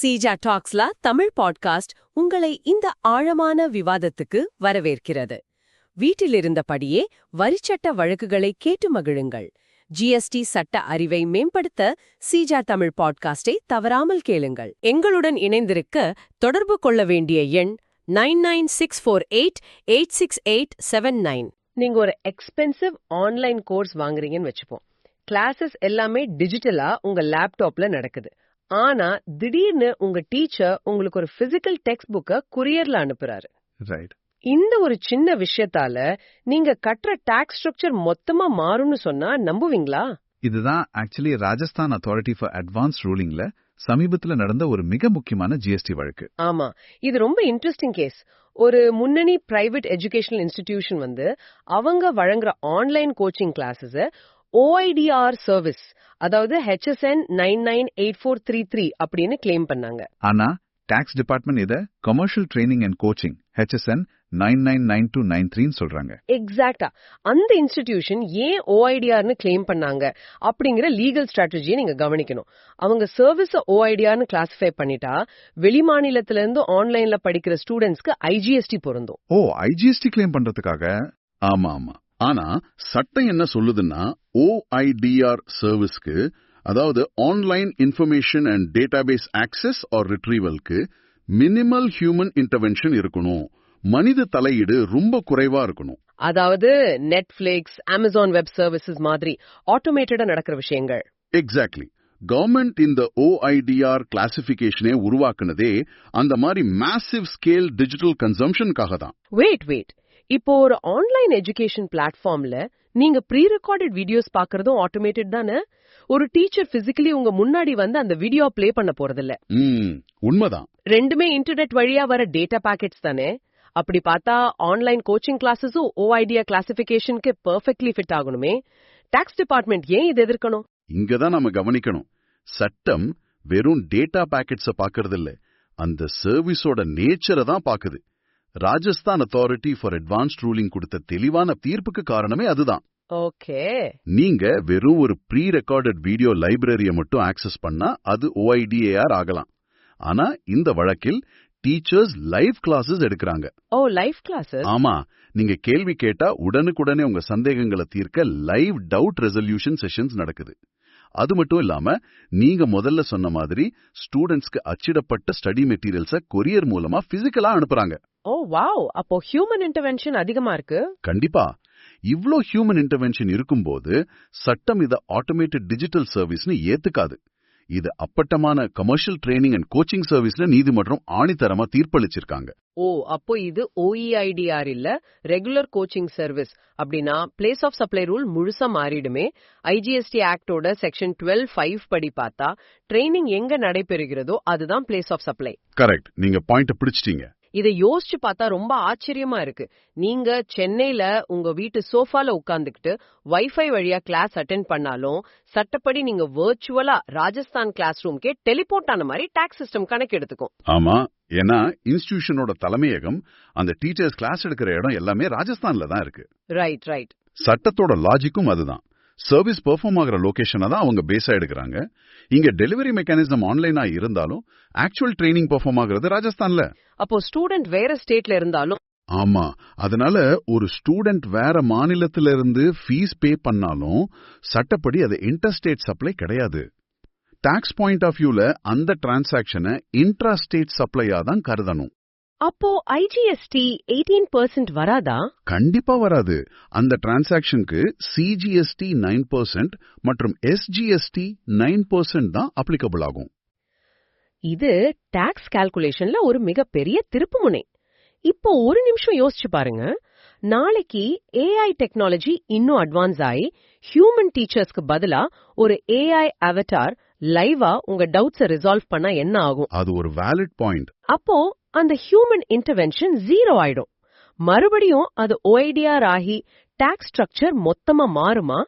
Seeja டாக்ஸ்ல Tamil podcast உங்களை இந்த ஆழமான விவாதத்துக்கு வரவேற்கிறது. வீட்டிலிருந்தபடியே வரிச்சட்ட வழக்குகளை கேட்டு மகிழுங்கள். ஜிஎஸ்டி சட்ட அறிவை மேம்படுத்த சீஜா தமிழ் பாட்காஸ்டை தவறாமல் கேளுங்கள். எங்களுடன் இணைந்திருக்க தொடர்பு கொள்ள வேண்டிய எண் 9964886879. நீங்க ஒரு எக்ஸ்பென்சிவ் ஆன்லைன் கோர்ஸ் வாங்குறீங்கன்னு வச்சுப்போம். கிளாஸஸ் எல்லாமே டிஜிட்டலா உங்க லேப்டாப்ல நடக்குது. ஆனா திடீர்னு உங்க டீச்சர் உங்களுக்கு ஒரு பிசிக்கல் டெக்ஸ்ட் புக்க குரியர்ல அனுப்புறாரு. இந்த ஒரு சின்ன விஷயத்தால நீங்க கட்டுற டாக்ஸ் ஸ்ட்ரக்சர் மொத்தமா மாறும்னு சொன்னா நம்புவீங்களா? இதுதான் actually Rajasthan authority for advance ரூலிங்ல சமீபத்துல நடந்த ஒரு மிக முக்கியமான ஜிஎஸ்டி வழக்கு. ஆமா, இது ரொம்ப இன்ட்ரெஸ்டிங் கேஸ். ஒரு முன்னணி பிரைவேட் எஜுகேஷனல் இன்ஸ்டிடியூஷன் அவங்க வழங்குற online coaching classes OIDR service, அதாவது HSN 998433 அப்படின்னு கிளைம் பண்ணாங்க. ஆனா டாக்ஸ் டிபார்ட்மெண்ட் இத commercial training and coaching HSN 999293 சொல்றாங்க. எக்ஸாக்ட்டா அந்த இன்ஸ்டிடியூஷன் ஏன் OIDRனு கிளைம் பண்ணாங்க அப்படிங்கிற லீகல் ஸ்ட்ராட்டஜியை நீங்க கவனிக்கணும். அவங்க சர்வீஸ் OIDRனு கிளாசிஃபை பண்ணிட்டா வெளிமாநிலத்தில இருந்து ஆன்லைன்ல படிக்கிற ஸ்டூடெண்ட்ஸ்க்கு IGST பொருந்தும். IGST கிளைம் பண்றதுக்காக? ஆமா. ஆனா சட்டம் என்ன சொல்லுதுன்னா OIDR சர்வீஸ்க்கு, அதாவது online information and database access or ரிட்ரீவல்க்கு மினிமல் ஹியூமன் இன்டர்வென்ஷன் இருக்கணும். மனித தலையீடு ரொம்ப குறைவா இருக்கணும். அதாவது நெட்ஃபிளிக்ஸ், அமேசான் வெப் சர்வீசஸ் மாதிரி ஆட்டோமேட்டடா நடக்கிற விஷயங்கள். எக்ஸாக்ட்லி. கவர்மெண்ட் இந்த OIDR கிளாசிபிகேஷனே உருவாக்குனதே அந்த மாதிரி மேசிவ் ஸ்கேல் டிஜிட்டல் கன்சம்ஷனுக்காக தான். வெயிட், இப்போ ஒரு ஆன்லைன் எஜுகேஷன் பிளாட்ஃபார்ம்ல நீங்க ப்ரீ ரெக்கார்டட் வீடியோஸ் பாக்குறதும் ஆட்டோமேட்டட் தானே? ஒரு டீச்சர் பிசிக்கலி உங்க முன்னாடி அந்த வீடியோ பிளே பண்ண போறதில்ல. உண்மைதான். ரெண்டுமே இன்டர்நெட் வழியா வர டேட்டா பாக்கெட்ஸ் தானே. அப்படி பார்த்தா ஆன்லைன் கோச்சிங் கிளாஸஸும் OIDR கிளாசிபிகேஷனுக்கு பெர்ஃபெக்ட்லி ஃபிட் ஆகணுமே. டாக்ஸ் டிபார்ட்மெண்ட் ஏன் இதை எதிர்க்கணும்? இங்கதான் நம்ம கவனிக்கணும். சட்டம் வெறும் டேட்டா பாக்கெட்ஸ பாக்குறது இல்ல, அந்த சர்வீஸோட நேச்சரை தான் பாக்குது. Rajasthan authority for advanced ruling கொடுத்த தெளிவான தீர்ப்புக்கு காரணமே அதுதான். ஓகே, நீங்க வெறும் ஒரு ப்ரீ ரெக்கார்டட் வீடியோ லைப்ரரிய மட்டும் ஆக்சஸ் பண்ணா அது OIDR ஆகலாம். ஆனா இந்த வழக்கில் டீச்சர்ஸ் லைவ் கிளாஸஸ் எடுக்கிறாங்க. Live classes? ஆமா, நீங்க கேள்வி கேட்டா உடனுக்குடனே உங்க சந்தேகங்களை தீர்க்க லைவ் டவுட் ரெசல்யூஷன் செஷன்ஸ் நடக்குது. அது மட்டும் இல்லாம நீங்க முதல்ல சொன்ன மாதிரி ஸ்டூடெண்ட்ஸ்க்கு அச்சிடப்பட்ட ஸ்டடி மெட்டீரியல்ஸ கொரியர் மூலமா பிசிக்கலா அனுப்புறாங்க. வாவ், அப்போ ஹியூமன் இன்டர்வென்ஷன் அதிகமா இருக்கு. கண்டிப்பா. இவ்ளோ ஹியூமன் இன்டர்வென்ஷன் இருக்கும்போது சட்டம் இத ஆட்டோமேட்டட் டிஜிட்டல் சர்வீஸ்னு ஏத்துக்காது. இது அப்பட்டமான கமர்ஷியல் ட்ரைனிங் அண்ட் கோச்சிங் சர்வீஸ்ல நீதிமன்றம் ஆணித்தரமா தீர்ப்பளிச்சிருக்காங்க. அப்போ இது OEIDR இல்ல, ரெகுலர் கோச்சிங் சர்வீஸ். அப்படின்னா பிளேஸ் ஆஃப் சப்ளை ரூல் முழுசா மாறிடுமே. IGST ஆக்டோட செக்ஷன் 12(5) படி பார்த்தா ட்ரைனிங் எங்க நடைபெறுகிறதோ அதுதான் பிளேஸ் ஆஃப் சப்ளை. கரெக்ட், நீங்க பாயிண்ட் பிடிச்சிட்டீங்க. இதை யோசிச்சு பார்த்தா ரொம்ப ஆச்சரியமா இருக்கு. நீங்க சென்னையில உங்க வீட்டு சோஃபால உட்கார்ந்துகிட்டு வைஃபை வழியா கிளாஸ் அட்டென்ட் பண்ணாலும் சட்டப்படி நீங்க வர்ச்சுவலா ராஜஸ்தான் கிளாஸ் ரூம்கே டெலிபோர்ட் ஆன மாதிரி டாக்ஸ் சிஸ்டம் கணக்கு எடுத்துக்கும். ஆமா, ஏன்னா இன்ஸ்டிடியூஷனோட தலைமையகம், அந்த டீச்சர்ஸ் கிளாஸ் எடுக்கிற இடம் எல்லாமே ராஜஸ்தான்ல தான் இருக்கு. ரைட். சட்டத்தோட லாஜிக்கும் அதுதான். சர்வீஸ் பெர்ஃபார்ம் ஆகிற லொகேஷனை தான் அவங்க பேஸா எடுக்கிறாங்க. இங்க டெலிவரி மெக்கானிசம் ஆன்லைனா இருந்தாலும் ஆக்சுவல் ட்ரைனிங் பெர்ஃபார்ம் ஆகுறது ராஜஸ்தான்ல. அப்போ ஸ்டூடெண்ட் வேற ஸ்டேட்ல இருந்தாலும்? ஆமா, அதனால ஒரு ஸ்டூடெண்ட் வேற மாநிலத்தில இருந்து ஃபீஸ் பே பண்ணாலும் சட்டப்படி அது இன்டர் ஸ்டேட் சப்ளை கிடையாது. டாக்ஸ் பாயிண்ட் ஆஃப் வியூல அந்த டிரான்சாக்ஷனை இன்ட்ரா ஸ்டேட் சப்ளையா தான் கருதணும். அப்போ IGST 18% வராதா? கண்டிப்பா வராது. அந்த டிரான்சாக்ஷனுக்கு CGST 9% மற்றும் SGST 9% தான் அப்ளிகபிள் ஆகும். இது டாக்ஸ் கால்குலேஷன்ல ஒரு மிகப்பெரிய திருப்புமுனை. இப்போ ஒரு நிமிஷம் யோசிச்சு பாருங்க. நாளைக்கு AI டெக்னாலஜி இன்னும் அட்வான்ஸ் ஆகி ஹியூமன் டீச்சர்ஸ்க்கு பதிலா ஒரு AI அவதார் லைவா உங்க டவுட்ஸை ரிசால்வ் பண்ணா என்ன ஆகும்? அது ஒரு வேலிட் பாயிண்ட். அப்போ அந்த ஹியூமன் இன்டர்வென்ஷன் 0 ஆயிடும். மறுபடியும் அது OIDR ஆகி டாக்ஸ் ஸ்ட்ரக்சர் மொத்தமா மாறுமா?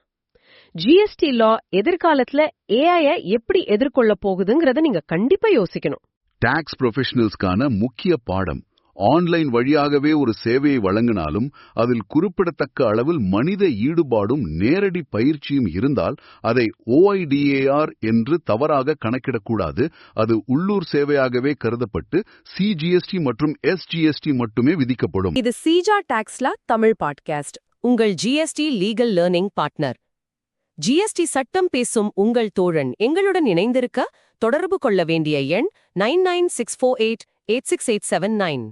GST லா எதிர்காலத்துல AI எப்படி எதிர்கொள்ள போகுதுங்கறத நீங்க கண்டிப்பா யோசிக்கணும். டாக்ஸ் ப்ரொஃபஷனல்ஸ்க்கான முக்கிய பாடம் ஆன்லைன் வழியாகவே ஒரு சேவையை வழங்கினாலும் அதில் குறிப்பிடத்தக்க அளவில் மனித ஈடுபாடும் நேரடி பயிற்சியும் இருந்தால் அதை OIDAR என்று தவறாக கணக்கிடக்கூடாது. அது உள்ளூர் சேவையாகவே கருதப்பட்டு CGST மற்றும் SGST மட்டுமே விதிக்கப்படும். இது சீஜா டாக்ஸ்லா தமிழ் பாட்காஸ்ட், உங்கள் GST legal learning partner. GST சட்டம் பேசும் உங்கள் தோழன் எங்களுடன் இணைந்திருக்க தொடர்பு கொள்ள வேண்டிய எண் 9964886879.